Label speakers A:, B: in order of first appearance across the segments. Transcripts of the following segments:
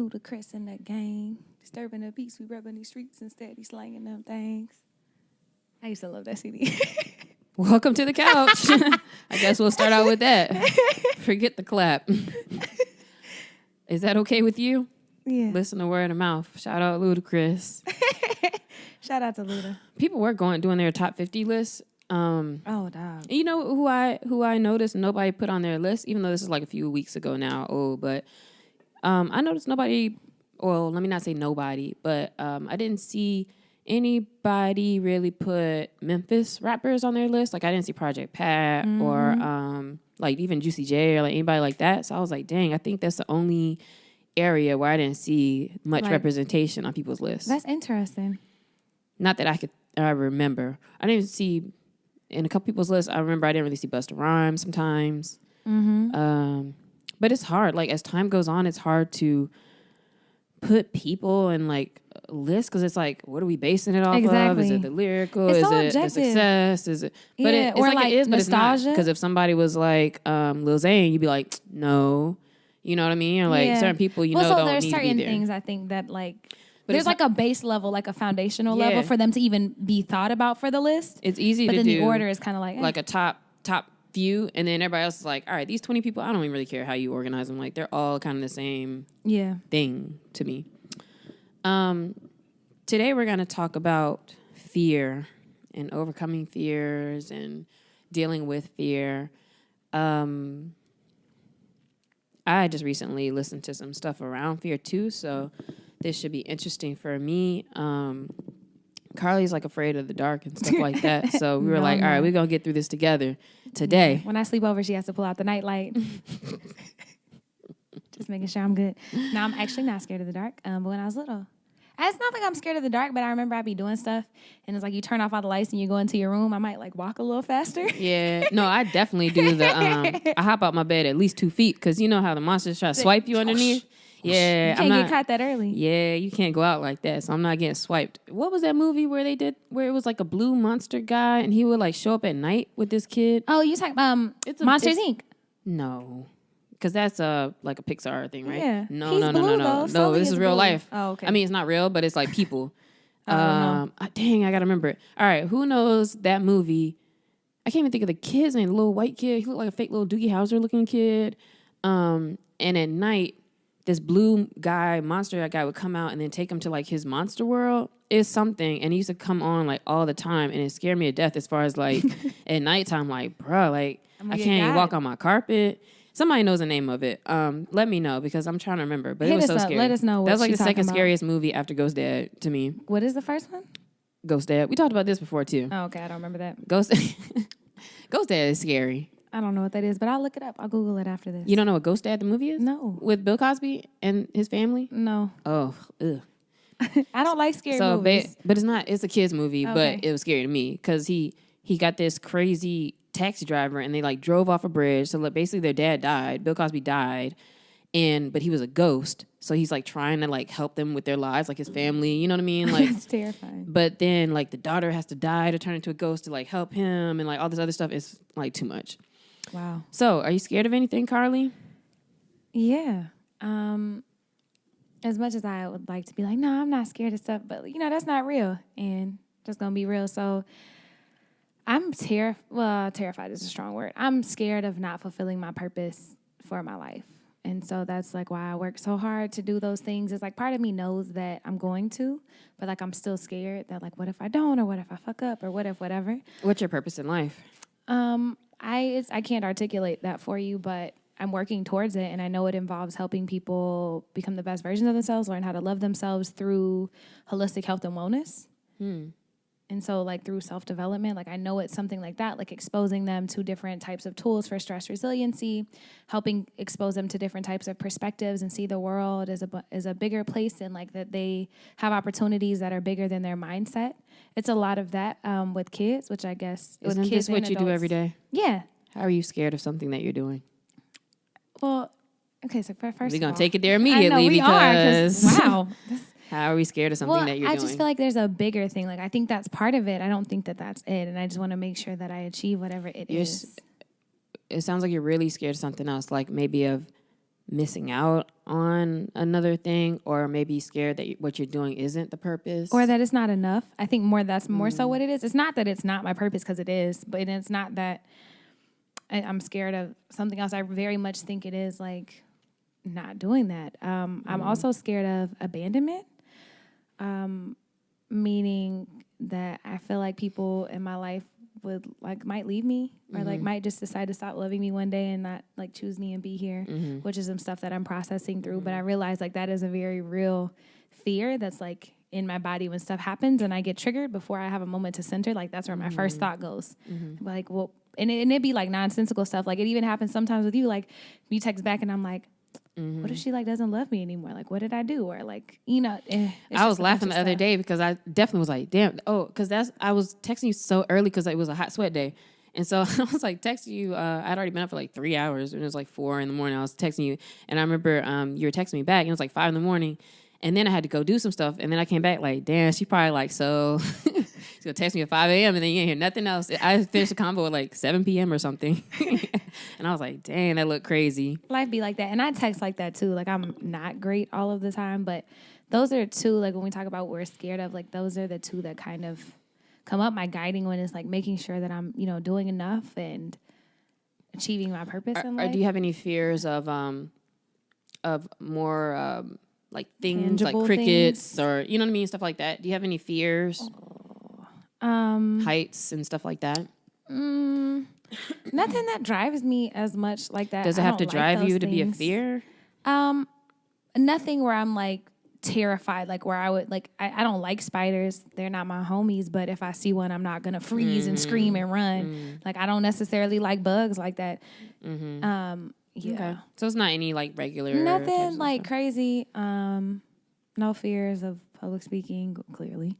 A: Ludacris and that gang. Disturbing the peace, we rubbing these streets and steady slanging them things. I used to love that CD.
B: Welcome to the couch. I guess we'll start out with that. Forget the clap. Is that okay with you?
A: Yeah.
B: Listen to word of mouth. Shout out Ludacris.
A: Shout out to Luda.
B: People were doing their top 50 lists.
A: Oh, dog.
B: You know who I noticed nobody put on their list, even though this is like a few weeks ago now. But I noticed nobody. Well, let me not say nobody, but I didn't see anybody really put Memphis rappers on their list. Like I didn't see Project Pat or like even Juicy J or like anybody like that. So I was like, dang, I think that's the only area where I didn't see much representation on people's lists.
A: That's interesting.
B: Not that I remember. I didn't see in a couple people's lists. I remember I didn't really see Busta Rhymes sometimes. But it's hard. Like as time goes on, it's hard to put people in like lists because it's like, what are we basing it off of? Is it the lyrical?
A: It's
B: is
A: so
B: it
A: objective.
B: the success? Is it? But
A: Yeah,
B: it's
A: or
B: like it is, but
A: nostalgia.
B: it's not. Because if somebody was like Lil Zane, you'd be like, no. You know what I mean? Or like certain people,
A: so
B: don't
A: there's
B: need to be
A: certain
B: there.
A: things I think that like.
B: But
A: there's like a base level, like a foundational level for them to even be thought about for the list.
B: It's easy to do.
A: But then the order is kind of like
B: a top few, and then everybody else is like, all right, these 20 people, I don't even really care how you organize them. Like they're all kind of the same thing to me. Today we're going to talk about fear and overcoming fears and dealing with fear. I just recently listened to some stuff around fear too, so this should be interesting for me. Carlie's like afraid of the dark and stuff like that. So we were all right, we're going to get through this together today.
A: Yeah. When I sleep over, she has to pull out the nightlight. Just making sure I'm good. No, I'm actually not scared of the dark. But when I was little, it's not like I'm scared of the dark, but I remember I'd be doing stuff and it's like you turn off all the lights and you go into your room. I might like walk a little faster.
B: Yeah. No, I definitely do the, I hop out my bed at least 2 feet because you know how the monsters try to swipe you underneath. Yeah,
A: you can't get caught that early.
B: Yeah, you can't go out like that, so I'm not getting swiped. What was that movie where it was like a blue monster guy and he would like show up at night with this kid?
A: Oh, you talking Monsters Inc.?
B: No, because that's like a Pixar thing, right?
A: Yeah.
B: No.
A: So
B: This is real life.
A: Oh, okay.
B: I mean, it's not real, but it's like people. Dang, I gotta remember it. All right, who knows that movie? I can't even think of the kid's name. The little white kid. He looked like a fake little Doogie Howser looking kid. And at night, this blue guy, monster guy, would come out and then take him to like his monster world. It's something, and he used to come on like all the time, and it scared me to death. As far as like at nighttime, like bro, like I can't even walk on my carpet. Somebody knows the name of it. Let me know because I'm trying to remember. But it was so scary.
A: Let us know.
B: That was like the second scariest movie after Ghost Dad to me.
A: What is the first one?
B: Ghost Dad. We talked about this before too.
A: Oh, okay, I don't remember that.
B: Ghost Dad is scary.
A: I don't know what that is, but I'll look it up. I'll Google it after this.
B: You don't know what Ghost Dad the movie is?
A: No.
B: With Bill Cosby and his family?
A: No.
B: Oh, ugh.
A: I don't like scary movies.
B: But it's not. It's a kid's movie,
A: Okay.
B: but it was scary to me because he got this crazy taxi driver and they like drove off a bridge. So like, basically their dad died. Bill Cosby died, but he was a ghost. So he's like trying to like help them with their lives, like his family. You know what I mean? Like
A: it's terrifying.
B: But then like the daughter has to die to turn into a ghost to like help him and like all this other stuff. It's like too much.
A: Wow.
B: So, are you scared of anything, Carlie?
A: Yeah. As much as I would like to be like, no, I'm not scared of stuff, but that's not real, and just gonna be real. So, I'm terrified is a strong word. I'm scared of not fulfilling my purpose for my life, and so that's like why I work so hard to do those things. It's like part of me knows that I'm going to, but like I'm still scared that like, what if I don't, or what if I fuck up, or what if whatever.
B: What's your purpose in life?
A: I can't articulate that for you, but I'm working towards it, and I know it involves helping people become the best versions of themselves, learn how to love themselves through holistic health and wellness. And so, like, through self-development, like, I know it's something like that, like exposing them to different types of tools for stress resiliency, helping expose them to different types of perspectives and see the world as a bigger place, and, like, that they have opportunities that are bigger than their mindset. It's a lot of that with kids, which I guess
B: Isn't
A: with kids
B: this what
A: and
B: you
A: adults.
B: do every day?
A: Yeah.
B: How are you scared of something that you're doing?
A: Well, okay, so first
B: we're going
A: to
B: take it there immediately.
A: I know, we
B: because
A: are, wow.
B: How are we scared of something that you're doing?
A: I just feel like there's a bigger thing. Like, I think that's part of it. I don't think that that's it. And I just want to make sure that I achieve whatever it is.
B: It sounds like you're really scared of something else, like maybe of missing out on another thing, or maybe scared that what you're doing isn't the purpose,
A: or that it's not enough. I think that's more so what it is. It's not that it's not my purpose, because it is, but it's not that I'm scared of something else. I very much think it is like not doing that. I'm also scared of abandonment, meaning that I feel like people in my life might leave me, or might just decide to stop loving me one day and not choose me and be here, which is some stuff that I'm processing through. But I realize that is a very real fear that's in my body when stuff happens and I get triggered before I have a moment to center. That's where my first thought goes. Well, and it'd be nonsensical stuff. It even happens sometimes with you. You text back and I'm like, what if she doesn't love me anymore? What did I do? Or
B: I was laughing the other day because I definitely was like, damn. Oh, because I was texting you so early because it was a hot sweat day. And so I was texting you. I'd already been up for 3 hours and it was 4 in the morning. I was texting you and I remember you were texting me back and it was 5 in the morning. And then I had to go do some stuff. And then I came back damn, she probably so she's going to text me at 5 a.m. and then you ain't hear nothing else. I finished the convo at 7 p.m. or something. And I was like, dang, that looked crazy.
A: Life be like that. And I text like that too. I'm not great all of the time, but those are two, when we talk about what we're scared of, those are the two that kind of come up. My guiding one is making sure that I'm, doing enough and achieving my purpose in life.
B: Or do you have any fears of more, things
A: tangible
B: crickets
A: things?
B: Or, you know what I mean? Stuff like that. Do you have any fears? Heights and stuff like that?
A: Nothing that drives me as much like that.
B: Does it have to drive you to be a fear?
A: Nothing where I'm terrified, where I would I don't like spiders. They're not my homies, but if I see one, I'm not gonna freeze and scream and run. I don't necessarily like bugs like that. Yeah.
B: Okay. So it's not any regular
A: nothing crazy. No fears of public speaking, clearly.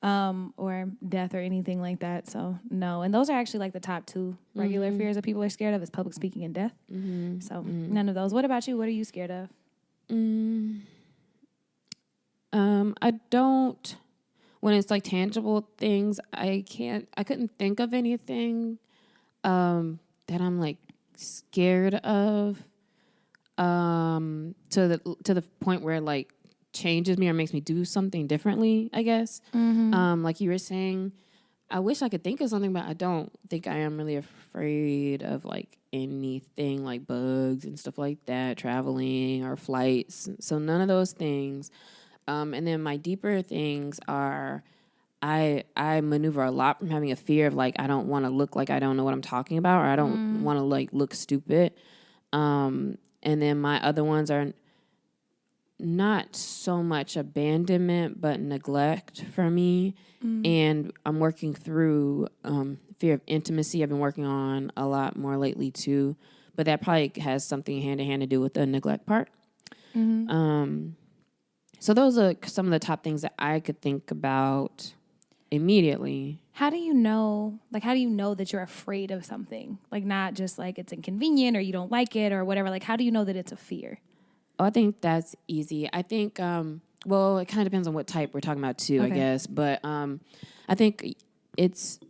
A: Or death or anything like that. So no. And those are actually the top two regular fears that people are scared of is public speaking and death. So none of those. What about you? What are you scared of?
B: I don't, when it's tangible things, I couldn't think of anything, that I'm scared of, to the point where changes me or makes me do something differently, I guess. Like you were saying, I wish I could think of something, but I don't think I am really afraid of anything bugs and stuff like that, traveling or flights. So none of those things. And then my deeper things are, I maneuver a lot from having a fear of I don't want to look like I don't know what I'm talking about, or I don't want to look stupid. And then my other ones are not so much abandonment, but neglect for me. And I'm working through fear of intimacy. I've been working on a lot more lately too, but that probably has something hand in hand to do with the neglect part. So those are some of the top things that I could think about immediately.
A: How do you know, how do you know that you're afraid of something? Not just it's inconvenient or you don't like it or whatever. How do you know that it's a fear?
B: Oh, I think that's easy. I think, well, it kind of depends on what type we're talking about too, I guess. But I think it's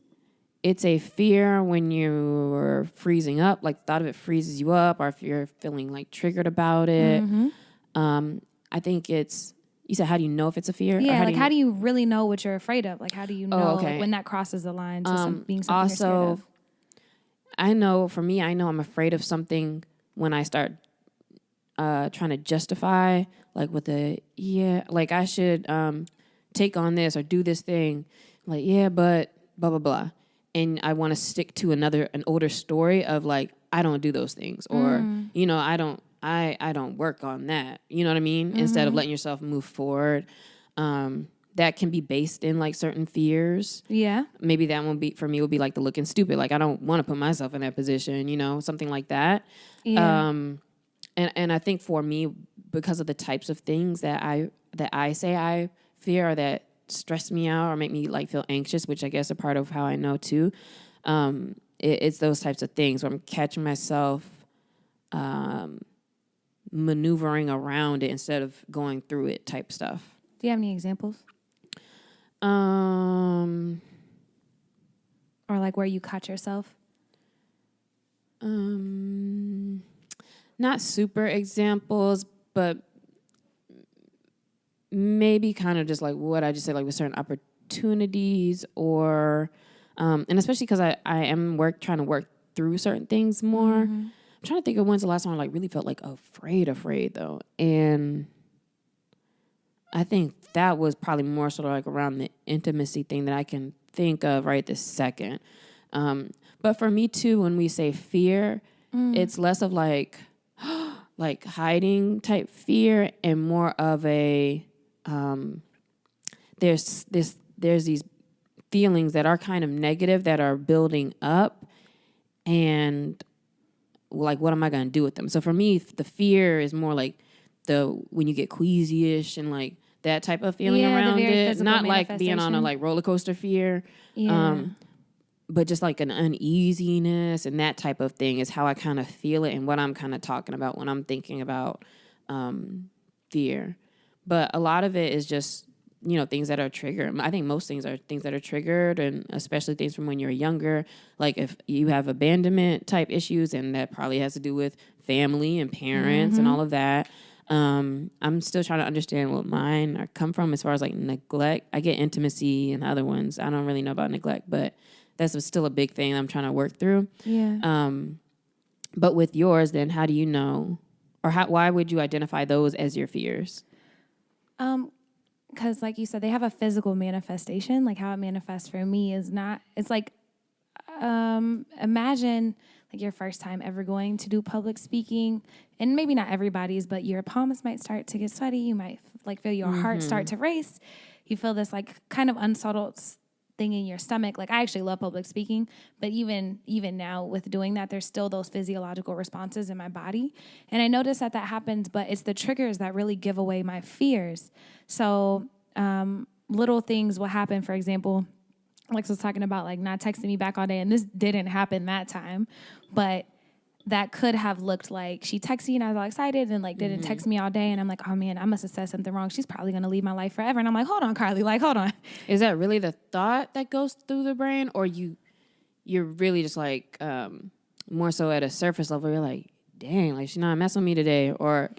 B: a fear when you're freezing up, the thought of it freezes you up, or if you're feeling triggered about it. I think it's, you said, how do you know if it's a fear?
A: Yeah, how do you really know what you're afraid of? How do you know when that crosses the line to being something you're scared of?
B: I know, for me, I'm afraid of something when I start trying to justify, with I should take on this or do this thing. But blah, blah, blah. And I want to stick to an older story of I don't do those things, or, I don't work on that. You know what I mean? Instead of letting yourself move forward. That can be based in certain fears.
A: Yeah.
B: Maybe that one would be the looking stupid. I don't want to put myself in that position, something like that.
A: Yeah.
B: And I think for me, because of the types of things that I say I fear or that stress me out or make me feel anxious, which I guess are part of how I know too. It's those types of things where I'm catching myself maneuvering around it instead of going through it type stuff.
A: Do you have any examples? Or where you caught yourself?
B: not super examples, but maybe kind of just like what I just said, like with certain opportunities or, and especially because I am trying to work through certain things more. I'm trying to think of when's the last time I like really felt like afraid though. And I think that was probably more sort of like around the intimacy thing that I can think of right this second. But for me too, when we say fear, it's less of like hiding type fear and more of a, there's these feelings that are kind of negative that are building up, and like, what am I going to do with them? So for me, the fear is more like when you get queasy-ish and like that type of feeling around it, not like being on a like roller coaster fear, but just like an uneasiness and that type of thing is how I kind of feel it and what I'm kind of talking about when I'm thinking about fear. But a lot of it is just, things that are triggered. I think most things are things that are triggered, and especially things from when you're younger. Like if you have abandonment type issues, and that probably has to do with family and parents and all of that. I'm still trying to understand what mine come from as far as like neglect. I get intimacy and other ones. I don't really know about neglect, but that's still a big thing I'm trying to work through.
A: Yeah.
B: But with yours, then how do you know, or why would you identify those as your fears?
A: Because like you said, they have a physical manifestation. Like how it manifests for me is not, it's like, imagine like your first time ever going to do public speaking, and maybe not everybody's, but your palms might start to get sweaty. You might like feel your heart start to race. You feel this like kind of unsettled thing in your stomach. Like I actually love public speaking, but even now with doing that, there's still those physiological responses in my body. And I notice that happens, but it's the triggers that really give away my fears. So little things will happen. For example, Alex was talking about like not texting me back all day, and this didn't happen that time, but that could have looked like she texted me and I was all excited and like didn't text me all day, and I'm like, oh man, I must have said something wrong. She's probably gonna leave my life forever. And I'm like, hold on, Carlie, like hold on.
B: Is that really the thought that goes through the brain, or you're really just like more so at a surface level? You're like, dang, like she's not messing with me today,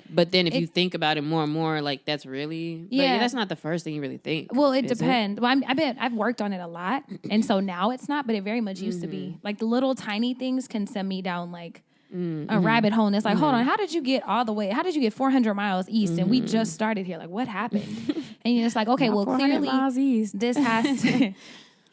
B: but then if you think about it more and more, like that's really, that's not the first thing you really think.
A: Well, it depends. Well, I've worked on it a lot, and so now it's not, but it very much used to be. Like the little tiny things can send me down like a rabbit hole, and it's like, hold on, how did you get 400 miles east, and we just started here? Like, what happened? And you're just like, okay, well, clearly this has to,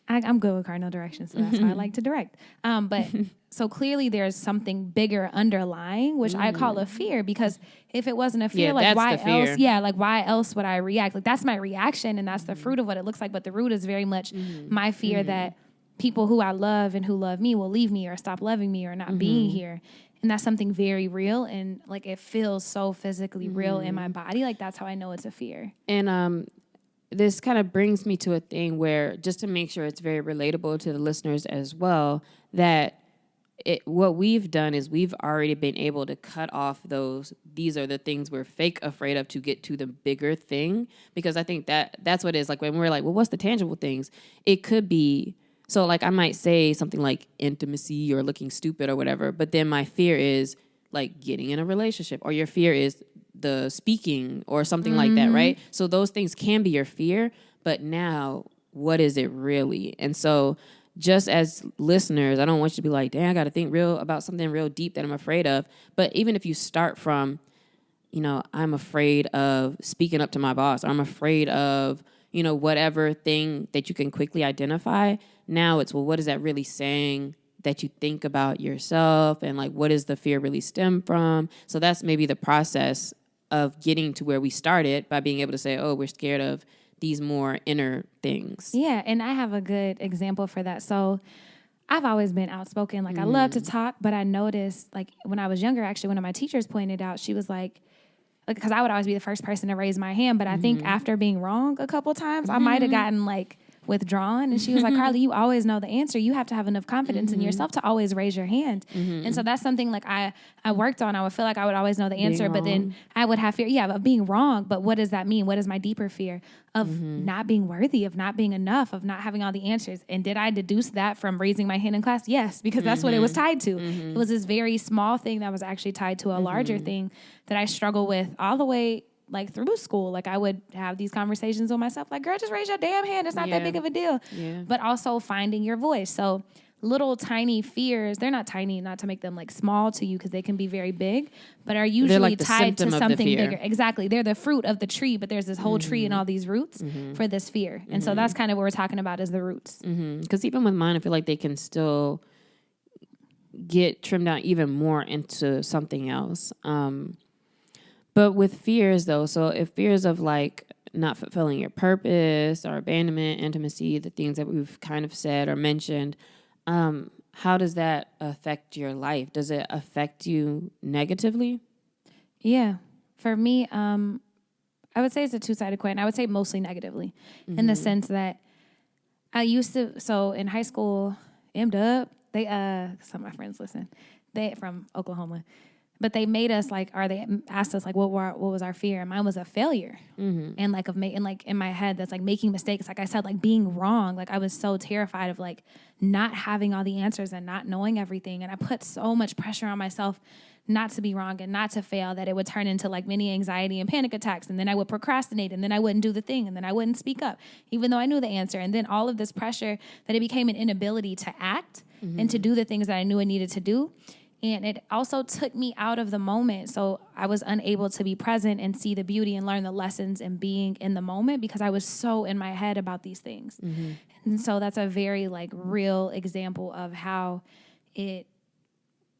A: I'm good with cardinal directions, so that's why I like to direct. But so clearly there's something bigger underlying, which I call a fear, because if it wasn't a fear, like why else? Yeah, like why else would I react? Like that's my reaction, and that's the fruit of what it looks like. But the root is very much my fear that people who I love and who love me will leave me or stop loving me or not being here. And that's something very real, and like it feels so physically real in my body. Like that's how I know it's a fear.
B: And this kind of brings me to a thing where, just to make sure it's very relatable to the listeners as well, that what we've done is we've already been able to cut off these are the things we're fake afraid of to get to the bigger thing. Because I think that's what it is. Like when we're like, well, what's the tangible things? It could be, so like I might say something like intimacy or looking stupid or whatever, but then my fear is like getting in a relationship, or your fear is the speaking or something like that, right? So those things can be your fear, but now what is it really? And so just as listeners, I don't want you to be like, dang, I got to think about something real deep that I'm afraid of. But even if you start from, I'm afraid of speaking up to my boss, or I'm afraid of, whatever thing that you can quickly identify. Now it's, well, what is that really saying that you think about yourself, and like, what does the fear really stem from? So that's maybe the process of getting to where we started, by being able to say, oh, we're scared of these more inner things.
A: Yeah, and I have a good example for that. So I've always been outspoken. Like I love to talk, but I noticed like when I was younger, actually, one of my teachers pointed out, she was like, because I would always be the first person to raise my hand, but I think after being wrong a couple times, I might have gotten like withdrawn. And she was like, Carlie, you always know the answer. You have to have enough confidence in yourself to always raise your hand. And so that's something like I worked on. I would feel like I would always know the answer, but then I would have fear, of being wrong. But what does that mean? What is my deeper fear? Of not being worthy, of not being enough, of not having all the answers. And did I deduce that from raising my hand in class? Yes, because that's what it was tied to. It was this very small thing that was actually tied to a larger thing that I struggle with all the way like through school. Like I would have these conversations with myself, like, girl, just raise your damn hand. It's not that big of a deal. Yeah. But also finding your voice. So little tiny fears, they're not tiny, not to make them like small to you because they can be very big, but are usually like tied to something bigger. Exactly. They're the fruit of the tree, but there's this whole tree and all these roots for this fear. And so that's kind of what we're talking about is the roots.
B: Because even with mine, I feel like they can still get trimmed down even more into something else. But with fears, though, so if fears of like not fulfilling your purpose or abandonment, intimacy, the things that we've kind of said or mentioned, how does that affect your life? Does it affect you negatively?
A: Yeah. For me, I would say it's a two-sided coin. I would say mostly negatively in the sense that I used to, so in high school, M-Dub, they, some of my friends listen, they from Oklahoma. But they made us like, or they asked us like, what was our fear? And mine was a failure, and like in my head, that's like making mistakes. Like I said, like being wrong. Like I was so terrified of like not having all the answers and not knowing everything. And I put so much pressure on myself not to be wrong and not to fail that it would turn into like many anxiety and panic attacks. And then I would procrastinate, and then I wouldn't do the thing, and then I wouldn't speak up, even though I knew the answer. And then all of this pressure that it became an inability to act and to do the things that I knew I needed to do. And it also took me out of the moment. So I was unable to be present and see the beauty and learn the lessons and being in the moment because I was so in my head about these things. And so that's a very like real example of how it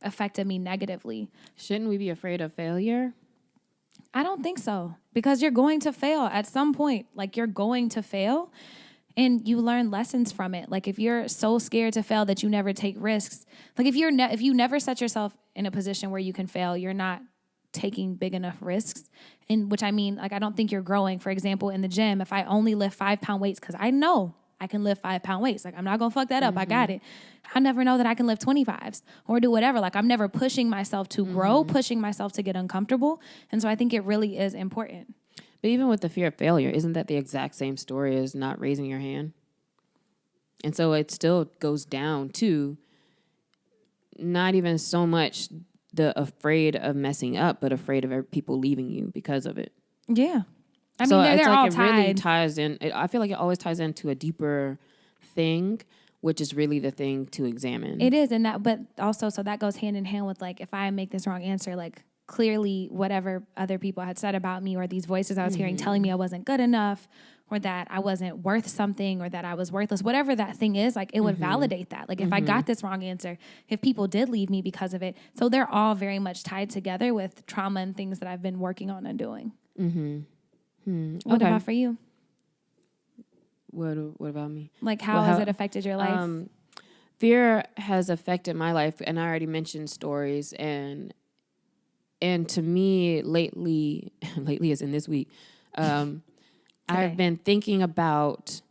A: affected me negatively.
B: Shouldn't we be afraid of failure?
A: I don't think so, because you're going to fail at some point. Like you're going to fail. And you learn lessons from it. Like if you're so scared to fail that you never take risks, like if you never set yourself in a position where you can fail, you're not taking big enough risks. And which I mean, like I don't think you're growing. For example, in the gym, if I only lift 5-pound weights, because I know I can lift 5-pound weights, like I'm not gonna fuck that up. I got it. I never know that I can lift 25s or do whatever. Like I'm never pushing myself to grow, pushing myself to get uncomfortable. And so I think it really is important.
B: But even with the fear of failure, isn't that the exact same story as not raising your hand? And so it still goes down to not even so much the afraid of messing up, but afraid of people leaving you because of it.
A: Yeah. I mean, they're
B: like
A: all
B: it
A: tied.
B: really ties in. I feel like it always ties into a deeper thing, which is really the thing to examine.
A: It is. But also, so that goes hand in hand with like, if I make this wrong answer, like, clearly whatever other people had said about me or these voices I was hearing telling me I wasn't good enough or that I wasn't worth something or that I was worthless, whatever that thing is, like it would validate that. Like if I got this wrong answer, if people did leave me because of it. So they're all very much tied together with trauma and things that I've been working on and doing. What about for you?
B: What about me?
A: Like how has it affected your life?
B: Fear has affected my life, and I already mentioned stories and to me, lately as in this week, I've been thinking about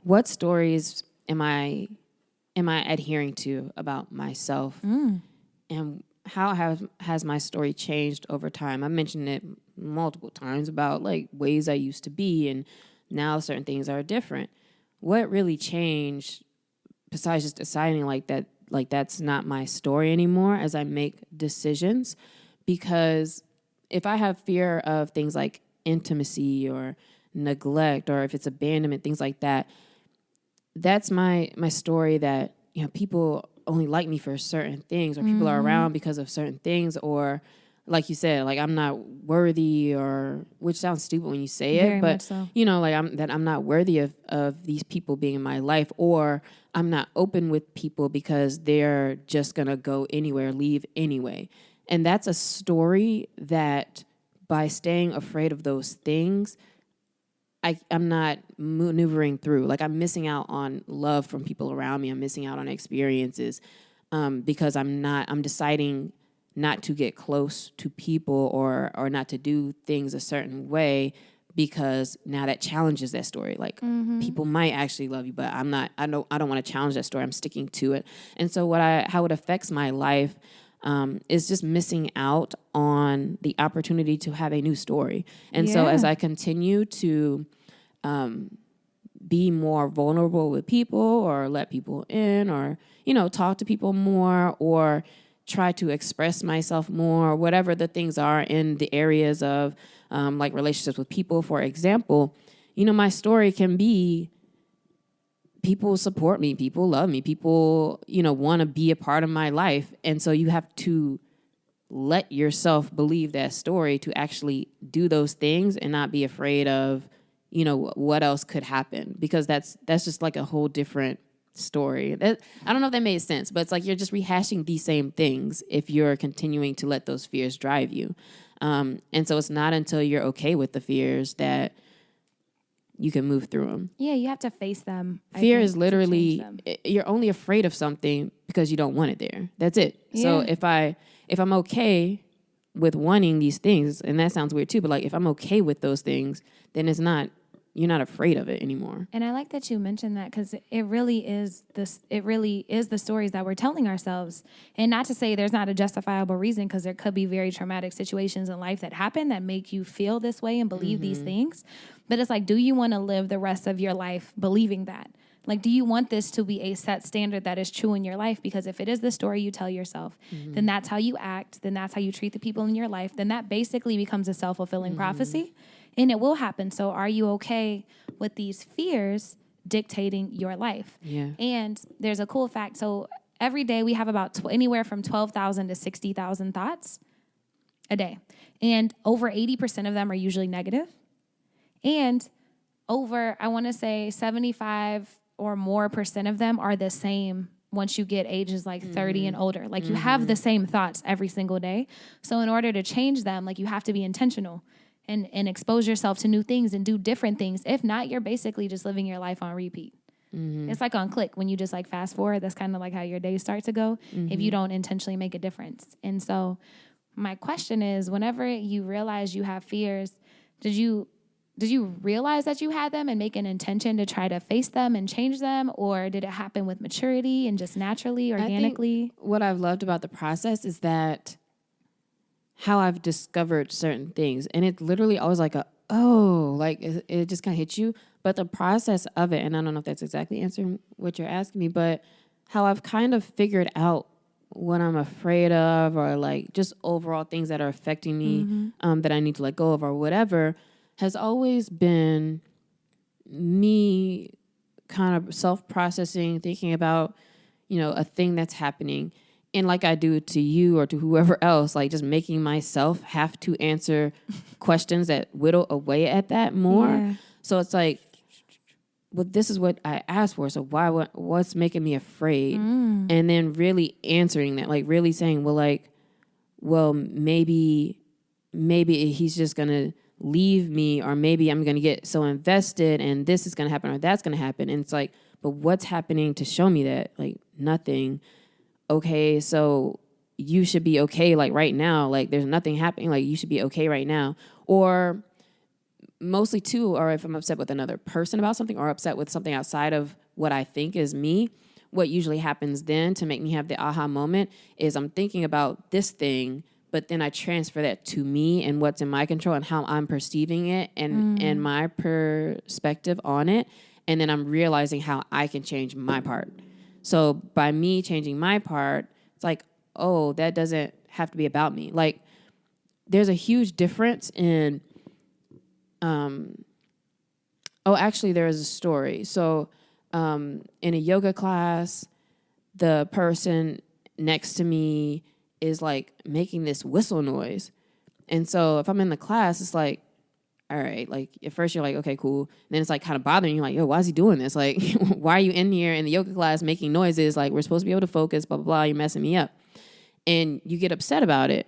B: what stories am I adhering to about myself, and how has my story changed over time? I mentioned it multiple times about like ways I used to be, and now certain things are different. What really changed besides just deciding like that's not my story anymore as I make decisions? Because if I have fear of things like intimacy or neglect, or if it's abandonment, things like that, that's my story that, you know, people only like me for certain things, or people are around because of certain things, or like you said, like I'm not worthy, or which sounds stupid when you say it,
A: Very
B: but
A: much so.
B: you know, like I'm not worthy of these people being in my life, or I'm not open with people because they're just gonna go anywhere, leave anyway. And that's a story that by staying afraid of those things, I'm not maneuvering through. Like I'm missing out on love from people around me. I'm missing out on experiences because I'm deciding not to get close to people or not to do things a certain way because now that challenges that story. Like people might actually love you, but I don't want to challenge that story. I'm sticking to it. And so how it affects my life is just missing out on the opportunity to have a new story. And so as I continue to be more vulnerable with people, or let people in, or, talk to people more, or try to express myself more, whatever the things are in the areas of like relationships with people, for example, my story can be people support me, people love me, people, want to be a part of my life. And so you have to let yourself believe that story to actually do those things and not be afraid of, what else could happen, because that's just like a whole different story. I don't know if that made sense, but it's like you're just rehashing these same things if you're continuing to let those fears drive you. And so it's not until you're okay with the fears that you can move through them.
A: Yeah, you have to face them.
B: Fear is literally, you're only afraid of something because you don't want it there. That's it. Yeah. So if I'm okay with wanting these things, and that sounds weird too, but like if I'm okay with those things, then you're not afraid of it anymore.
A: And I like that you mentioned that, because it really is the stories that we're telling ourselves. And not to say there's not a justifiable reason, because there could be very traumatic situations in life that happen that make you feel this way and believe these things. But it's like, do you want to live the rest of your life believing that? Like, do you want this to be a set standard that is true in your life? Because if it is the story you tell yourself, then that's how you act, then that's how you treat the people in your life, then that basically becomes a self-fulfilling prophecy. And it will happen. So are you okay with these fears dictating your life?
B: Yeah.
A: And there's a cool fact. So every day we have about anywhere from 12,000 to 60,000 thoughts a day. And over 80% of them are usually negative. And over, I want to say 75 or more % of them are the same once you get ages like 30 and older. Like you have the same thoughts every single day. So in order to change them, like you have to be intentional. And expose yourself to new things and do different things. If not, you're basically just living your life on repeat. It's like on click. When you just like fast forward, that's kind of like how your days start to go if you don't intentionally make a difference. And so my question is, whenever you realize you have fears, did you realize that you had them and make an intention to try to face them and change them? Or did it happen with maturity and just naturally, organically?
B: I think what I've loved about the process is that how I've discovered certain things. And it's literally always like it just kind of hits you. But the process of it, and I don't know if that's exactly answering what you're asking me, but how I've kind of figured out what I'm afraid of, or like just overall things that are affecting me that I need to let go of or whatever, has always been me kind of self-processing, thinking about, a thing that's happening. And like I do to you or to whoever else, like just making myself have to answer questions that whittle away at that more. Yeah. So it's like, well, this is what I asked for. So what's making me afraid? And then really answering that, like really saying, well, maybe he's just going to leave me, or maybe I'm going to get so invested and this is going to happen or that's going to happen. And it's like, but what's happening to show me that? Like nothing. Okay, so you should be okay, like right now, like there's nothing happening, like you should be okay right now. Or mostly too, or if I'm upset with another person about something, or upset with something outside of what I think is me, what usually happens then to make me have the aha moment is I'm thinking about this thing, but then I transfer that to me and what's in my control and how I'm perceiving it and my perspective on it. And then I'm realizing how I can change my part. So by me changing my part, it's like, oh, that doesn't have to be about me. Like, there's a huge difference in, actually, there is a story. So in a yoga class, the person next to me is like making this whistle noise. And so if I'm in the class, it's like, all right, like at first you're like, okay, cool. And then it's like kind of bothering you, like, yo, why is he doing this? Like, why are you in here in the yoga class making noises? Like, we're supposed to be able to focus, blah, blah, blah. You're messing me up. And you get upset about it.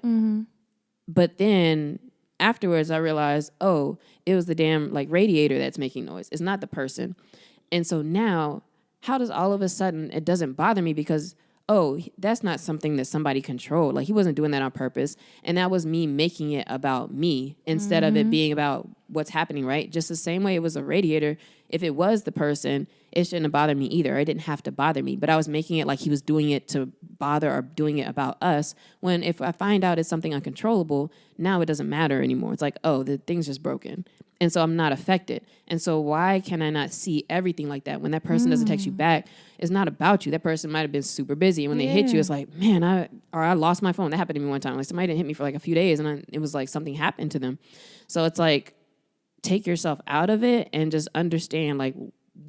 B: But then afterwards I realized, oh, it was the damn like radiator that's making noise. It's not the person. And so now, how does all of a sudden it doesn't bother me because, oh, that's not something that somebody controlled. Like, he wasn't doing that on purpose. And that was me making it about me instead of it being about what's happening, right? Just the same way it was a radiator. If it was the person, it shouldn't have bothered me either. It didn't have to bother me. But I was making it like he was doing it to bother or doing it about us. When if I find out it's something uncontrollable, now it doesn't matter anymore. It's like, oh, the thing's just broken. And so I'm not affected. And so why can I not see everything like that? When that person doesn't text you back, it's not about you. That person might have been super busy. And when they hit you, it's like, man, I lost my phone. That happened to me one time. Like, somebody didn't hit me for like a few days, and it was like something happened to them. So it's like, take yourself out of it and just understand like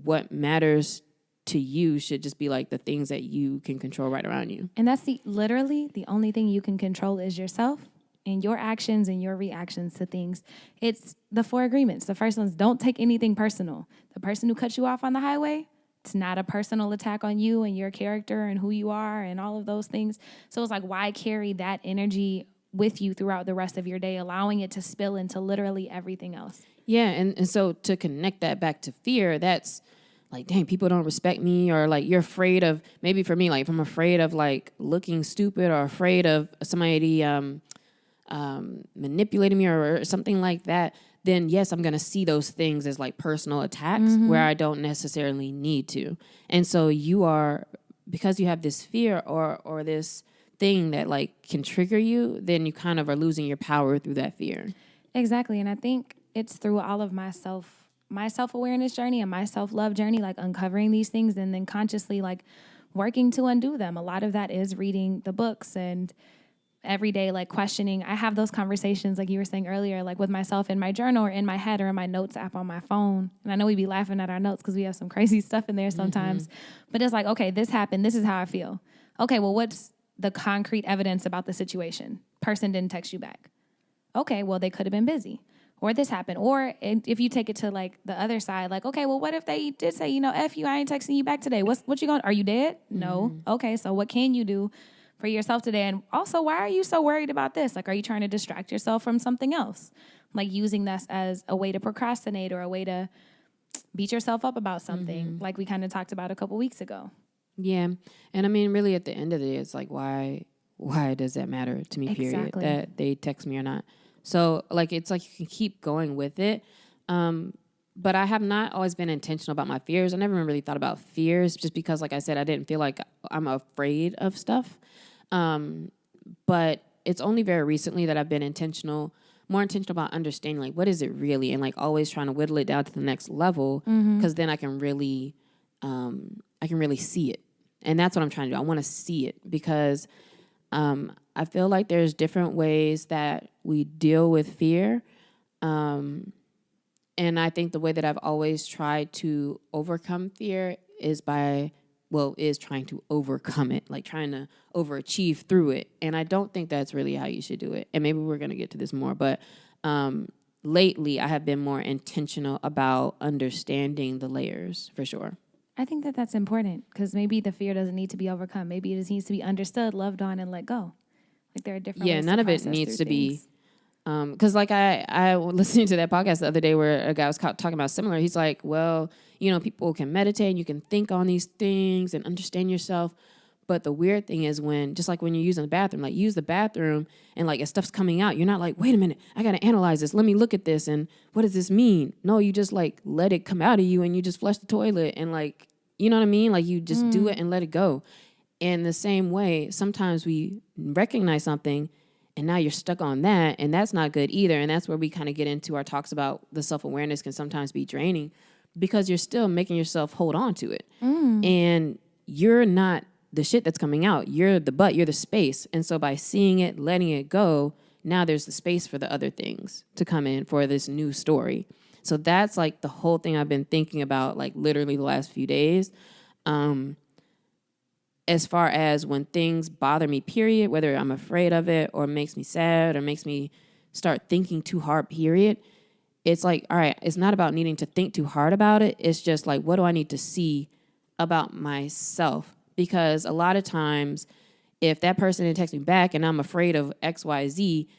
B: what matters to you should just be like the things that you can control right around you.
A: And that's literally the only thing you can control is yourself and your actions and your reactions to things. It's the 4 agreements. The first one's don't take anything personal. The person who cut you off on the highway, it's not a personal attack on you and your character and who you are and all of those things. So it's like, why carry that energy with you throughout the rest of your day, allowing it to spill into literally everything else?
B: Yeah, and so to connect that back to fear, that's like, dang, people don't respect me, or like you're afraid of, maybe for me, like if I'm afraid of like looking stupid or afraid of somebody manipulating me or something like that, then yes, I'm going to see those things as like personal attacks where I don't necessarily need to. And so because you have this fear or this thing that like can trigger you, then you kind of are losing your power through that fear.
A: Exactly. And I think it's through all of my self-awareness journey and my self-love journey, like uncovering these things and then consciously like working to undo them. A lot of that is reading the books and every day, like questioning. I have those conversations, like you were saying earlier, like with myself in my journal or in my head or in my notes app on my phone. And I know we be laughing at our notes because we have some crazy stuff in there sometimes. But it's like, okay, this happened. This is how I feel. Okay, well, what's the concrete evidence about the situation? Person didn't text you back. Okay, well, they could have been busy. Or this happened. Or if you take it to like the other side, like, okay, well, what if they did say, F you, I ain't texting you back today. What you going, are you dead? No. Okay, so what can you do for yourself today? And also, why are you so worried about this? Like, are you trying to distract yourself from something else? Like using this as a way to procrastinate or a way to beat yourself up about something, like we kind of talked about a couple weeks ago.
B: Yeah. And I mean, really at the end of the day, it's like, why does that matter to me, period,
A: Exactly.
B: that they text me or not? So like, it's like you can keep going with it. But I have not always been intentional about my fears. I never really thought about fears just because, like I said, I didn't feel like I'm afraid of stuff. But it's only very recently that I've been more intentional about understanding, like, what is it really? And like always trying to whittle it down to the next level, because then I can really see it. And that's what I'm trying to do. I want to see it because I feel like there's different ways that we deal with fear. And I think the way that I've always tried to overcome fear is trying to overcome it, like trying to overachieve through it. And I don't think that's really how you should do it. And maybe we're going to get to this more, but lately I have been more intentional about understanding the layers, for sure.
A: I think that that's important because maybe the fear doesn't need to be overcome. Maybe it just needs to be understood, loved on, and let go. Like there are different ways
B: none
A: to
B: of it
A: process
B: needs
A: through
B: to be
A: things.
B: because like I was listening to that podcast the other day where a guy was talking about similar. He's like, well, people can meditate and you can think on these things and understand yourself. But the weird thing is just like when you're using the bathroom, like use the bathroom and like as stuff's coming out, you're not like, wait a minute, I got to analyze this. Let me look at this. And what does this mean? No, you just like let it come out of you and you just flush the toilet and like, you know what I mean? Like you just do it and let it go. And the same way, sometimes we recognize something and now you're stuck on that, and that's not good either. And that's where we kind of get into our talks about the self-awareness can sometimes be draining because you're still making yourself hold on to it. And you're not the shit that's coming out. You're the butt, you're the space. And so by seeing it, letting it go, now there's the space for the other things to come in for this new story. So that's like the whole thing I've been thinking about, like literally the last few days. As far as when things bother me, period, whether I'm afraid of it or makes me sad or makes me start thinking too hard, period, it's like, all right, it's not about needing to think too hard about it. It's just like, what do I need to see about myself? Because a lot of times, if that person didn't text me back and I'm afraid of X, Y, Z,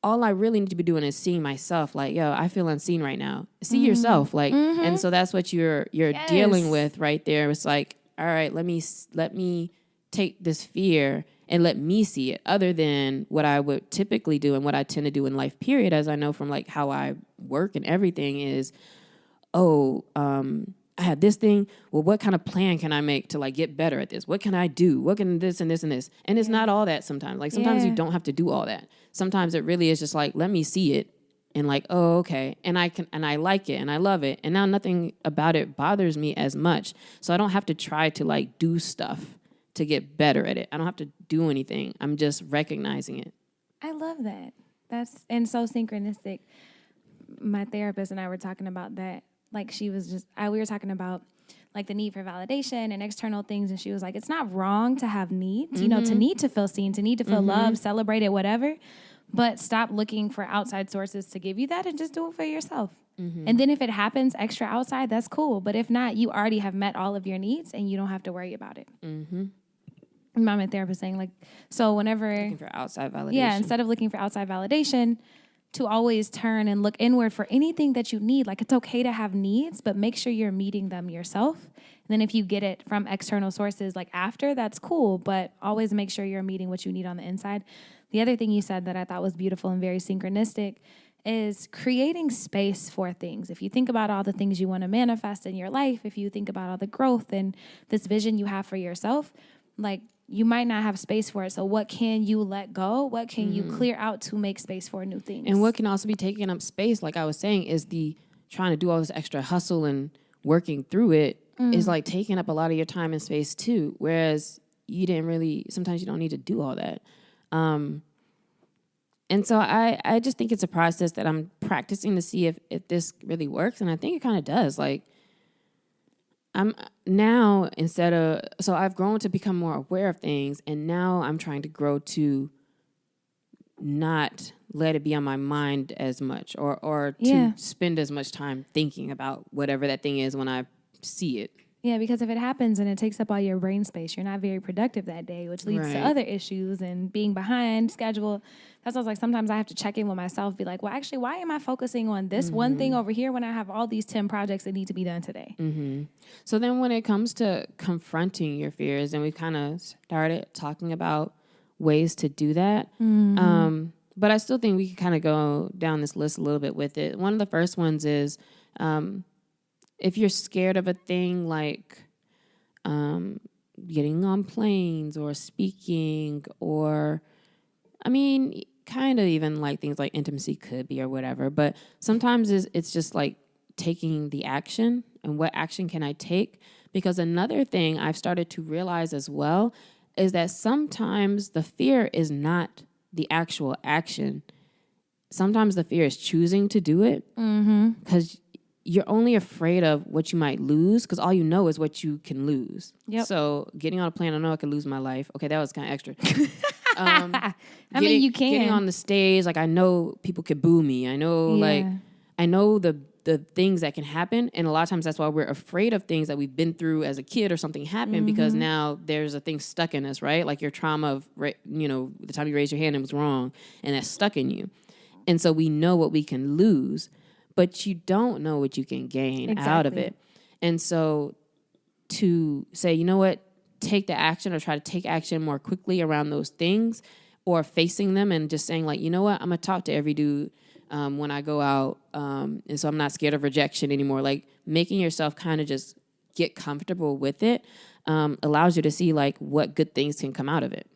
B: all I really need to be doing is seeing myself. Like, yo, I feel unseen right now. See yourself, like, and so that's what you're
A: Yes.
B: dealing with right there. It's like, all right, let me take this fear and let me see it, other than what I would typically do and what I tend to do in life, period, as I know from like how I work and everything is, I have this thing. Well, what kind of plan can I make to like get better at this? What can I do? What can this and this and this? And it's not all that sometimes. Like sometimes you don't have to do all that. Sometimes it really is just like, let me see it and like, oh, okay. And I like it and I love it. And now nothing about it bothers me as much. So I don't have to try to like do stuff to get better at it. I don't have to do anything. I'm just recognizing it.
A: I love that. And so synchronistic. My therapist and I were talking about that. Like she was we were talking about like the need for validation and external things. And she was like, it's not wrong to have needs, you know, to need to feel seen, to need to feel loved, celebrated, whatever. But stop looking for outside sources to give you that and just do it for yourself. And then if it happens extra outside, that's cool. But if not, you already have met all of your needs and you don't have to worry about it. My therapist saying like, so whenever
B: Looking for outside validation.
A: Yeah, instead of looking for outside validation, to always turn and look inward for anything that you need. Like it's okay to have needs, but make sure you're meeting them yourself. And then if you get it from external sources like after, that's cool, but always make sure you're meeting what you need on the inside. The other thing you said that I thought was beautiful and very synchronistic is creating space for things. If you think about all the things you want to manifest in your life, if you think about all the growth and this vision you have for yourself, like you might not have space for it. So what can you let go? What can you clear out to make space for new things?
B: And what can also be taking up space, like I was saying, is the trying to do all this extra hustle and working through it is like taking up a lot of your time and space too. Whereas sometimes you don't need to do all that. And so I just think it's a process that I'm practicing to see if this really works. And I think it kind of does. Like, I'm now so I've grown to become more aware of things, and now I'm trying to grow to not let it be on my mind as much or to spend as much time thinking about whatever that thing is when I see it.
A: Yeah, because if it happens and it takes up all your brain space, you're not very productive that day, which leads to other issues and being behind schedule. That's why I was like, sometimes I have to check in with myself, be like, well, actually, why am I focusing on this one thing over here when I have all these 10 projects that need to be done today?
B: So then when it comes to confronting your fears, and we kind of started talking about ways to do that, but I still think we can kind of go down this list a little bit with it. One of the first ones is if you're scared of a thing like getting on planes or speaking or, I mean, kind of even like things like intimacy could be or whatever. But sometimes it's just like taking the action and what action can I take? Because another thing I've started to realize as well is that sometimes the fear is not the actual action. Sometimes the fear is choosing to do it because you're only afraid of what you might lose because all you know is what you can lose. So getting on a plane, I know I could lose my life. Okay, that was kind of extra.
A: I mean, you can.
B: Getting on the stage, like I know people could boo me. I know I know the things that can happen. And a lot of times that's why we're afraid of things that we've been through as a kid or something happened because now there's a thing stuck in us, right? Like your trauma of, the time you raised your hand and it was wrong and that's stuck in you. And so we know what we can lose, but you don't know what you can gain out of it. And so to say, you know what, take the action or try to take action more quickly around those things or facing them and just saying like, you know what, I'm going to talk to every dude when I go out. And so I'm not scared of rejection anymore. Like making yourself kind of just get comfortable with it allows you to see like what good things can come out of it.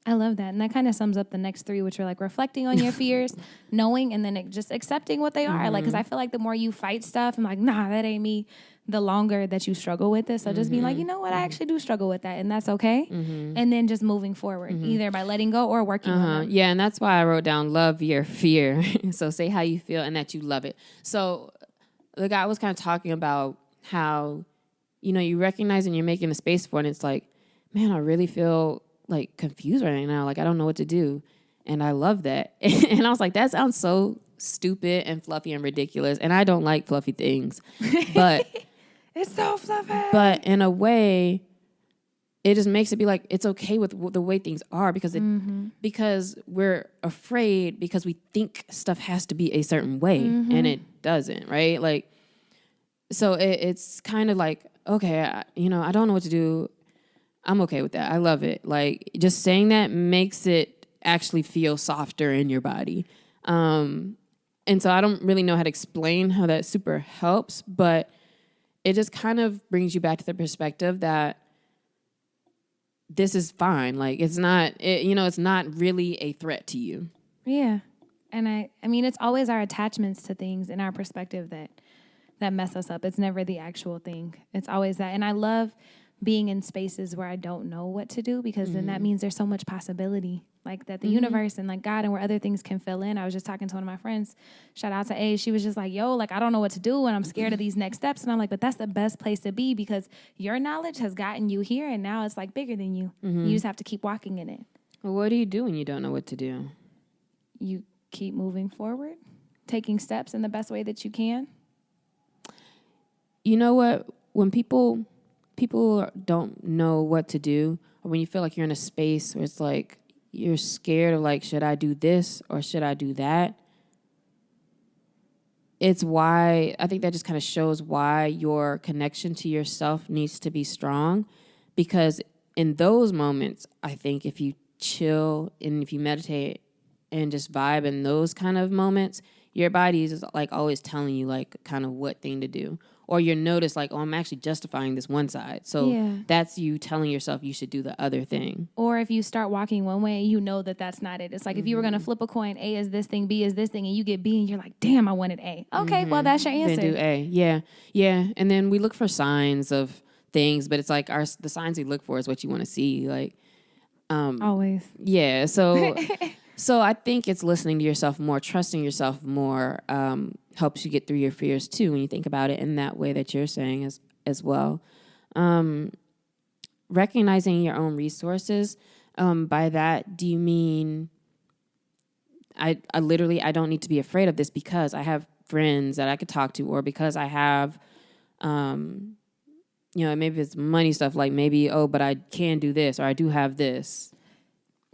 A: I love that. And that kind of sums up the next three, which are like reflecting on your fears, knowing, and then just accepting what they are. Like, because I feel like the more you fight stuff and like, nah, that ain't me, the longer that you struggle with it. So just being like, you know what, I actually do struggle with that. And that's okay. And then just moving forward, either by letting go or working on it.
B: Yeah, and that's why I wrote down love your fear. So say how you feel and that you love it. So the guy was kind of talking about how, you recognize and you're making a space for it. And it's like, man, I really feel like confused right now. Like, I don't know what to do. And I love that. And I was like, that sounds so stupid and fluffy and ridiculous. And I don't like fluffy things, but
A: it's so fluffy.
B: But in a way, it just makes it be like, it's okay with the way things are because because we're afraid because we think stuff has to be a certain way and it doesn't, right? Like, so it's kind of like, okay, I don't know what to do. I'm okay with that. I love it. Like, just saying that makes it actually feel softer in your body. And so I don't really know how to explain how that super helps, but it just kind of brings you back to the perspective that this is fine. Like, it's not, it's not really a threat to you.
A: Yeah. And I mean, it's always our attachments to things and our perspective that mess us up. It's never the actual thing. It's always that. And I love being in spaces where I don't know what to do, because then that means there's so much possibility, like that the universe and like God and where other things can fill in. I was just talking to one of my friends, shout out to A. She was just like, yo, like, I don't know what to do and I'm scared of these next steps. And I'm like, but that's the best place to be, because your knowledge has gotten you here and now it's like bigger than you. You just have to keep walking in it.
B: Well, what do you do when you don't know what to do?
A: You keep moving forward, taking steps in the best way that you can.
B: You know what? When people don't know what to do, or when you feel like you're in a space where it's like you're scared of, like, should I do this or should I do that? It's why I think that just kind of shows why your connection to yourself needs to be strong, because in those moments, I think if you chill and if you meditate and just vibe in those kind of moments, your body is like always telling you like kind of what thing to do. Or you notice like, oh, I'm actually justifying this one side. So that's you telling yourself you should do the other thing.
A: Or if you start walking one way, you know that that's not it. It's like if you were going to flip a coin, A is this thing, B is this thing, and you get B and you're like, damn, I wanted A. Okay, well, that's your answer.
B: Then do A. Yeah, yeah. And then we look for signs of things, but it's like the signs we look for is what you want to see. Like,
A: always.
B: Yeah, so... So I think it's listening to yourself more, trusting yourself more, helps you get through your fears too when you think about it in that way that you're saying as well. Recognizing your own resources. By that, do you mean I literally don't need to be afraid of this because I have friends that I could talk to, or because I have, maybe it's money stuff, like maybe, but I can do this, or I do have this.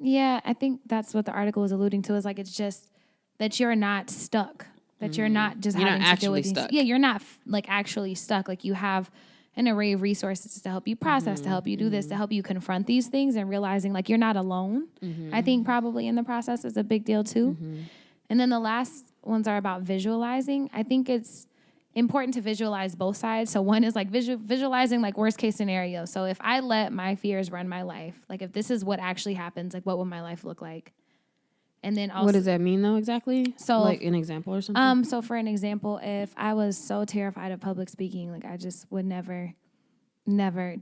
A: Yeah, I think that's what the article is alluding to, is like it's just that you're not stuck, that you're not just having to deal with these.
B: Stuck.
A: Yeah, you're not like actually stuck. Like you have an array of resources to help you process, to help you do this, to help you confront these things, and realizing like you're not alone. I think probably in the process is a big deal too. And then the last ones are about visualizing. I think it's important to visualize both sides. So one is like visualizing like worst case scenario. So if I let my fears run my life, like if this is what actually happens, like what would my life look like? And then also,
B: what does that mean though exactly?
A: So
B: like an example or something?
A: So for an example, if I was so terrified of public speaking, like I just would never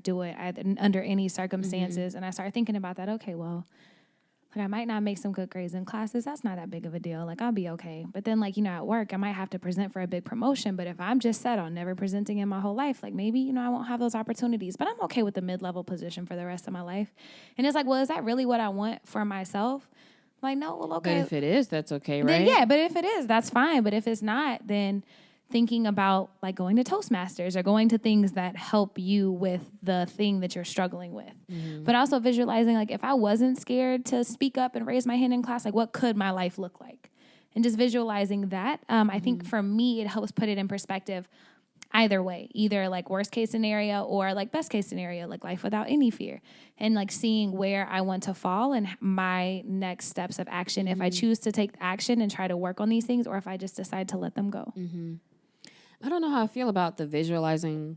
A: do it under any circumstances. And I started thinking about that. Okay, well, like I might not make some good grades in classes. That's not that big of a deal. Like I'll be okay. But then like, at work, I might have to present for a big promotion. But if I'm just set on never presenting in my whole life, like maybe, I won't have those opportunities. But I'm okay with the mid-level position for the rest of my life. And it's like, well, is that really what I want for myself? Like, no, well, okay.
B: But if it is, that's okay, right?
A: Then, yeah, but if it is, that's fine. But if it's not, then thinking about like going to Toastmasters or going to things that help you with the thing that you're struggling with. But also visualizing like if I wasn't scared to speak up and raise my hand in class, like what could my life look like? And just visualizing that. I think for me, it helps put it in perspective either way, either like worst case scenario or like best case scenario, like life without any fear, and like seeing where I want to fall and my next steps of action. If I choose to take action and try to work on these things, or if I just decide to let them go.
B: I don't know how I feel about the visualizing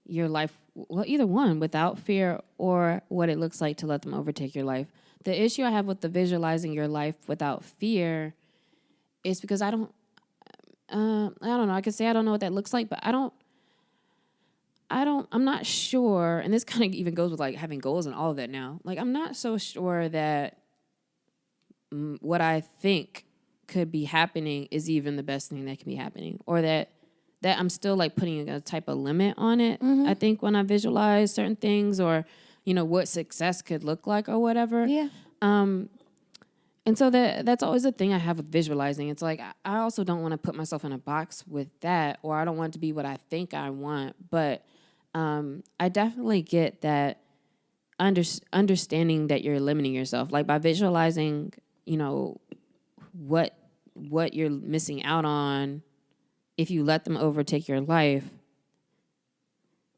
B: your life, well, either one, without fear, or what it looks like to let them overtake your life. The issue I have with the visualizing your life without fear is because I don't know. I could say I don't know what that looks like, but I'm not sure. And this kind of even goes with like having goals and all of that now. Like, I'm not so sure that what I think could be happening is even the best thing that can be happening, or that I'm still like putting a type of limit on it. I think when I visualize certain things, or, what success could look like or whatever.
A: Yeah.
B: And so that's always the thing I have with visualizing. It's like, I also don't want to put myself in a box with that, or I don't want it to be what I think I want. But I definitely get that understanding that you're limiting yourself. Like by visualizing, what you're missing out on if you let them overtake your life,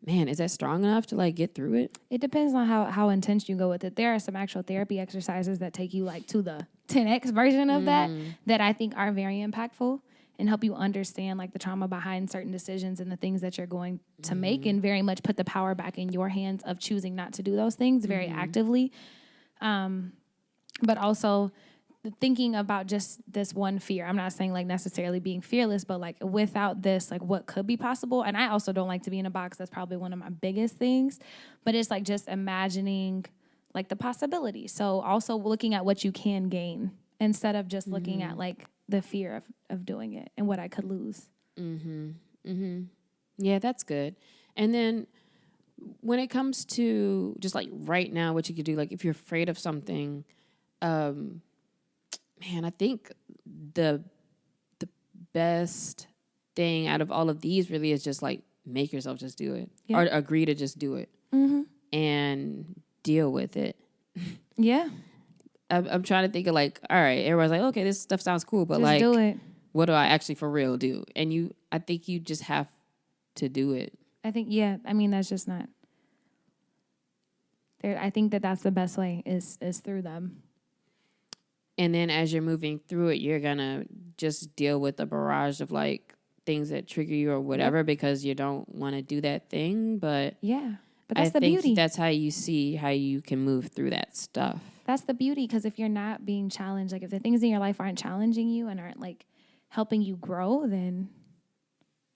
B: man, is that strong enough to like get through it?
A: It depends on how intense you go with it. There are some actual therapy exercises that take you like to the 10x version of that I think are very impactful and help you understand like the trauma behind certain decisions and the things that you're going to make, and very much put the power back in your hands of choosing not to do those things very actively. But also thinking about just this one fear. I'm not saying like necessarily being fearless, but like without this, like what could be possible. And I also don't like to be in a box. That's probably one of my biggest things, but it's like just imagining like the possibility. So also looking at what you can gain instead of just looking at like the fear of doing it and what I could lose.
B: Yeah, that's good. And then when it comes to just like right now, what you could do, like if you're afraid of something, man, I think the best thing out of all of these really is just like make yourself just do it, or agree to just do it and deal with it.
A: Yeah.
B: I'm trying to think of like, all right, everyone's like, okay, this stuff sounds cool, but
A: just
B: like,
A: do it.
B: What do I actually for real do? And I think you just have to do it.
A: I think, yeah, I mean, that's just not there. I think that's the best way is through them.
B: And then as you're moving through it, you're going to just deal with a barrage of like things that trigger you or whatever because you don't want to do that thing. But
A: yeah, but that's
B: I think
A: beauty.
B: That's how you see how you can move through that stuff.
A: That's the beauty, because if you're not being challenged, like if the things in your life aren't challenging you and aren't like helping you grow, then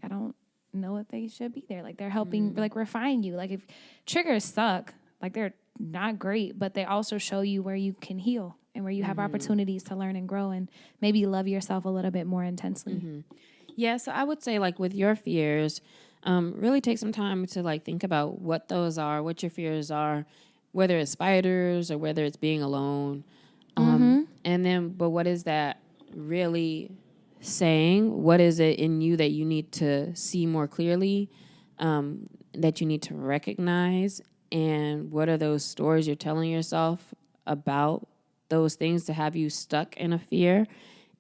A: I don't know if they should be there. Like they're helping like refine you. Like if triggers suck, like they're not great, but they also show you where you can heal and where you have opportunities to learn and grow and maybe love yourself a little bit more intensely.
B: Yeah, so I would say like with your fears, really take some time to like think about what those are, what your fears are, whether it's spiders or whether it's being alone. And then, but what is that really saying? What is it in you that you need to see more clearly, that you need to recognize? And what are those stories you're telling yourself about those things to have you stuck in a fear?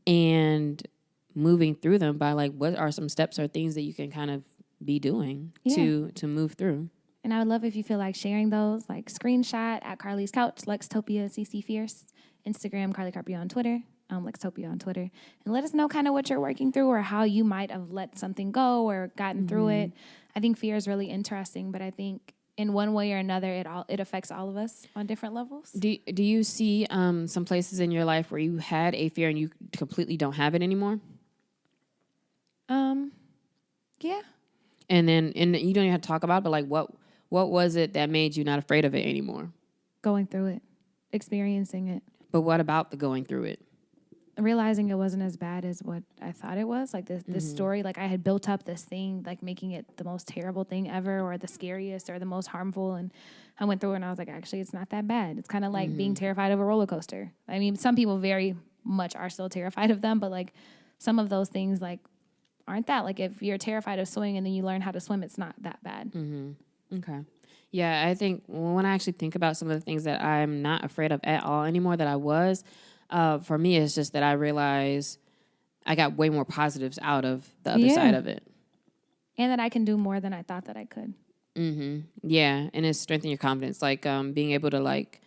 B: And moving through them by like, what are some steps or things that you can kind of be doing to move through?
A: And I would love if you feel like sharing those, like screenshot at Carlie's Couch, Lextopia CC Fierce, Instagram, Carlie Carpio on Twitter, Lextopia on Twitter, and let us know kind of what you're working through or how you might have let something go or gotten through it. I think fear is really interesting, but I think in one way or another, it affects all of us on different levels.
B: Do you see some places in your life where you had a fear and you completely don't have it anymore?
A: Yeah.
B: And you don't even have to talk about it, but like what was it that made you not afraid of it anymore?
A: Going through it, experiencing it.
B: But what about the going through it?
A: Realizing it wasn't as bad as what I thought it was. Like this story, like I had built up this thing, like making it the most terrible thing ever or the scariest or the most harmful. And I went through it and I was like, actually, it's not that bad. It's kind of like being terrified of a roller coaster. I mean, some people very much are still terrified of them, but like some of those things like aren't that. Like if you're terrified of swimming and then you learn how to swim, it's not that bad.
B: Okay. Yeah, I think when I actually think about some of the things that I'm not afraid of at all anymore that I was, for me, it's just that I realize I got way more positives out of the other side of it.
A: And that I can do more than I thought that I could.
B: Yeah, and it's strengthening your confidence. Like being able to like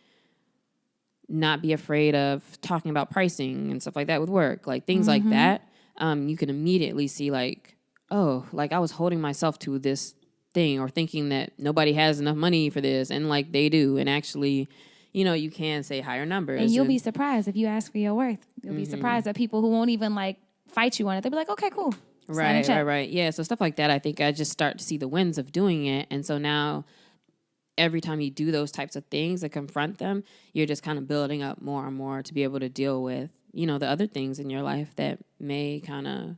B: not be afraid of talking about pricing and stuff like that with work. Like things like that, you can immediately see like, oh, like I was holding myself to this thing or thinking that nobody has enough money for this, and like they do, and actually, you know, you can say higher numbers.
A: And you'll be surprised if you ask for your worth. You'll be surprised at people who won't even like fight you on it. They'll be like, okay, cool.
B: Right. Yeah, so stuff like that, I think I just start to see the wins of doing it. And so now every time you do those types of things and confront them, you're just kind of building up more and more to be able to deal with, you know, the other things in your life that may kind of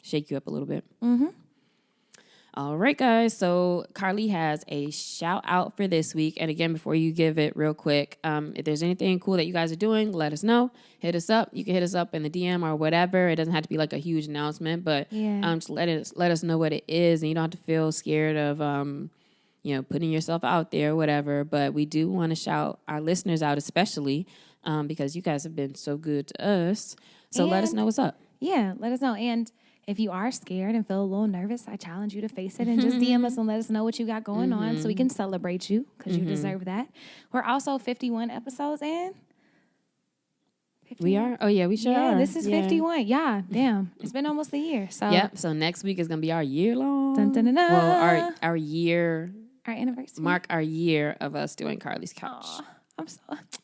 B: shake you up a little bit. All right, guys. So Carlie has a shout out for this week. And again, before you give it real quick, if there's anything cool that you guys are doing, let us know. Hit us up. You can hit us up in the DM or whatever. It doesn't have to be like a huge announcement, but just let us know what it is. And you don't have to feel scared of, you know, putting yourself out there or whatever. But we do want to shout our listeners out, especially because you guys have been so good to us. So let us know what's up.
A: Yeah, let us know. And if you are scared and feel a little nervous, I challenge you to face it and just DM us and let us know what you got going on so we can celebrate you because you deserve that. We're also 51 episodes in. 51?
B: We are? Oh, yeah, we sure are.
A: This is 51. Yeah, damn. It's been almost a year. So
B: Yep. So next week is going to be our year long.
A: Dun, dun, dun, dun.
B: Well, our year.
A: Our anniversary.
B: Mark our year of us doing Carlie's Couch.
A: Aww. I'm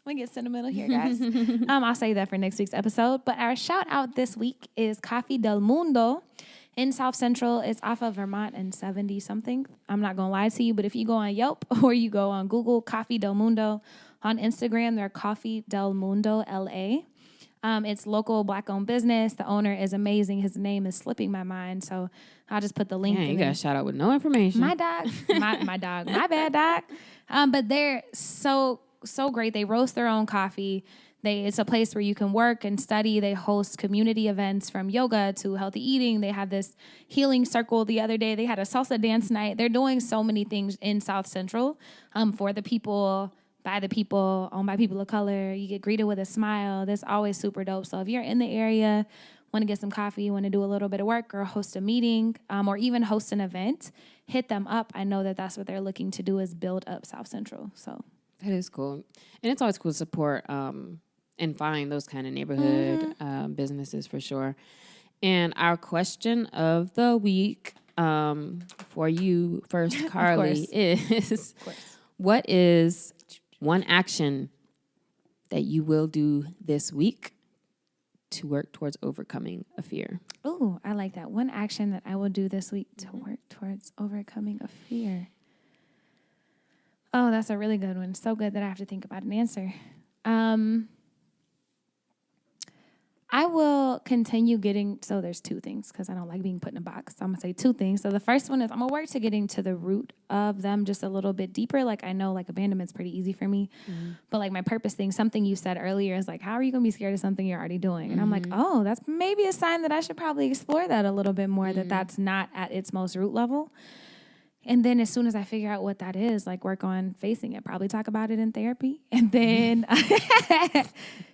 A: gonna get sentimental here, guys. I'll save that for next week's episode. But our shout out this week is Coffee del Mundo in South Central. It's off of Vermont and 70 something. I'm not gonna lie to you, but if you go on Yelp or you go on Google, Coffee del Mundo, on Instagram, they're Coffee del Mundo LA. It's local Black-owned business. The owner is amazing. His name is slipping my mind, so I'll just put the link.
B: Yeah, you got a shout out with no information.
A: My dog, my dog, my bad dog. But they're so great. They roast their own coffee. It's a place where you can work and study. They host community events from yoga to healthy eating. They had this healing circle the other day. They had a salsa dance night. They're doing so many things in South Central for the people, by the people, owned by people of color. You get greeted with a smile. That's always super dope. So if you're in the area, want to get some coffee, want to do a little bit of work or host a meeting or even host an event, hit them up. I know that that's what they're looking to do is build up South Central. So
B: that is cool. And it's always cool to support and find those kind of neighborhood businesses for sure. And our question of the week for you first, Carlie, is what is one action that you will do this week to work towards overcoming a fear?
A: Oh, I like that. One action that I will do this week to work towards overcoming a fear. Oh, that's a really good one. So good that I have to think about an answer. I will continue so there's two things because I don't like being put in a box. So I'm going to say two things. So the first one is I'm going to work to getting to the root of them just a little bit deeper. Like I know like abandonment's pretty easy for me, but like my purpose thing, something you said earlier is like, how are you going to be scared of something you're already doing? And I'm like, oh, that's maybe a sign that I should probably explore that a little bit more, that's not at its most root level. And then as soon as I figure out what that is, like work on facing it, probably talk about it in therapy. And then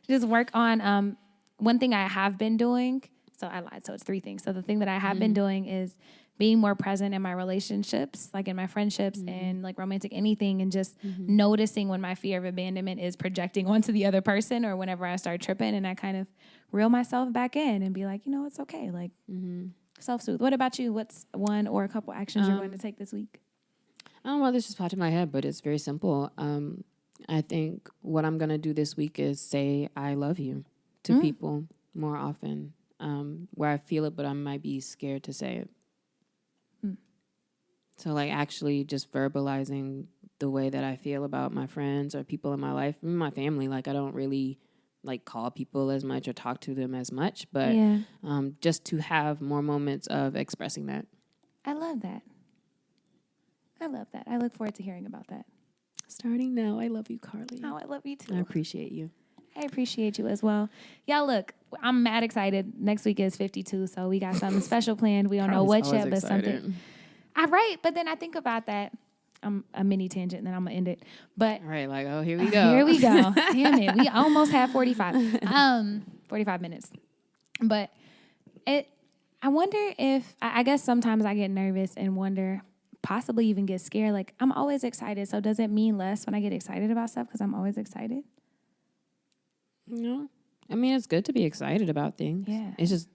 A: just work on one thing I have been doing. So I lied. So it's three things. So the thing that I have been doing is being more present in my relationships, like in my friendships and like romantic anything, and just noticing when my fear of abandonment is projecting onto the other person or whenever I start tripping, and I kind of reel myself back in and be like, you know, it's okay. Like self-soothe. What about you? What's one or a couple actions you're going to take this week?
B: I don't know, this just popped in my head, but it's very simple. I think what I'm going to do this week is say I love you to people more often, where I feel it, but I might be scared to say it. So like actually just verbalizing the way that I feel about my friends or people in my life, my family. Like I don't really like call people as much or talk to them as much, but just to have more moments of expressing that.
A: I love that. I love that. I look forward to hearing about that.
B: Starting now, I love you, Carlie.
A: Oh, I love you too.
B: I appreciate you.
A: I appreciate you as well. Y'all, look, I'm mad excited. Next week is 52, so we got something special planned. We don't know what yet, but something. All right, but then I think about that. I'm a mini tangent, and then I'm going to end it. But
B: all right, like, oh, here we go.
A: Here we go. Damn it. We almost had 45. 45 minutes. But I wonder if, I guess sometimes I get nervous and wonder, possibly even get scared. Like, I'm always excited, so does it mean less when I get excited about stuff because I'm always excited?
B: No. I mean, it's good to be excited about things.
A: Yeah.
B: It's just,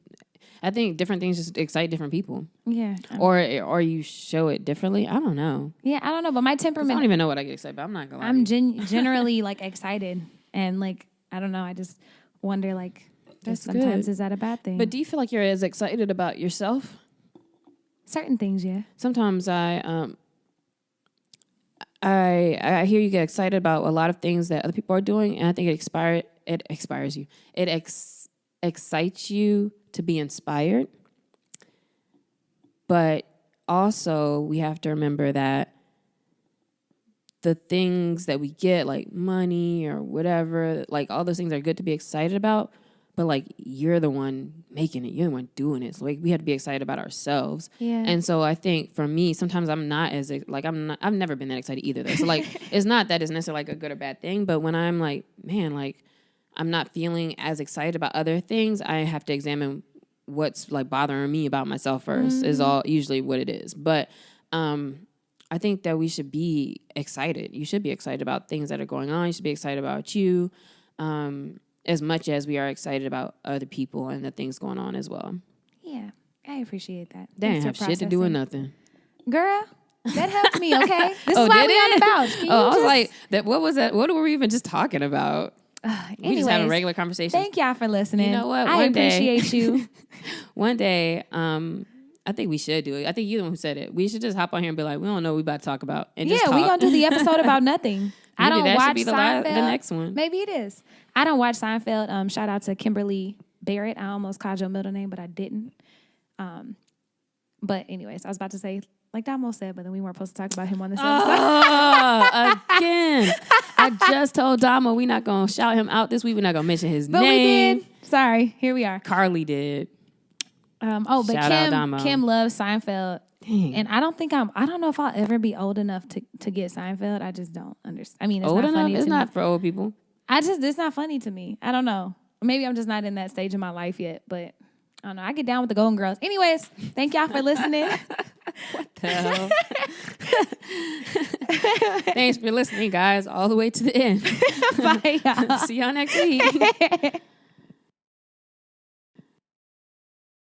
B: I think different things just excite different people.
A: Yeah.
B: Or you show it differently. I don't know.
A: Yeah, I don't know, but my temperament.
B: I don't even know what I get excited about. I'm not going to lie.
A: I'm generally like excited, and like, I don't know. I just wonder like, sometimes is that a bad thing?
B: But do you feel like you're as excited about yourself?
A: Certain things, yeah.
B: Sometimes I hear you get excited about a lot of things that other people are doing, and I think it inspires you. It excites you to be inspired. But also, we have to remember that the things that we get, like money or whatever, like all those things are good to be excited about. But like you're the one making it, you're the one doing it. So like we have to be excited about ourselves.
A: Yeah.
B: And so I think for me, sometimes I'm not as like I've never been that excited either. Though. So like it's not that it's necessarily like a good or bad thing. But when I'm like, man, like I'm not feeling as excited about other things, I have to examine what's like bothering me about myself first is all usually what it is. But I think that we should be excited. You should be excited about things that are going on. You should be excited about you as much as we are excited about other people and the things going on as well.
A: Yeah, I appreciate that.
B: They ain't have shit to do with nothing.
A: Girl, that helped me, okay? This is why we on the couch.
B: I was like, what was that? What were we even just talking about? We just had a regular conversation.
A: Thank y'all for listening.
B: You know what?
A: I appreciate you.
B: One day, I think we should do it. I think you're the one who said it. We should just hop on here and be like, we don't know what we about to talk about. And just talk.
A: We're going to do the episode about nothing. I don't
B: that
A: watch
B: should be the next one.
A: Maybe it is. I don't watch Seinfeld. Shout out to Kimberly Barrett. I almost called your middle name, but I didn't. But anyways, I was about to say, like Damo said, but then we weren't supposed to talk about him on this episode.
B: Again. I just told Damo we're not going to shout him out this week. We're not going to mention his name.
A: But we did. Sorry. Here we are.
B: Carlie did.
A: But Kim loves Seinfeld.
B: Dang.
A: And I don't know if I'll ever be old enough to get Seinfeld. I just don't understand. I mean, it's
B: old
A: not
B: enough?
A: funny
B: It's
A: to
B: not
A: me.
B: for old people.
A: It's not funny to me. I don't know. Maybe I'm just not in that stage of my life yet, but I don't know. I get down with the Golden Girls. Anyways, thank y'all for listening.
B: What the hell? Thanks for listening, guys, all the way to the end.
A: Bye, y'all.
B: See y'all next week.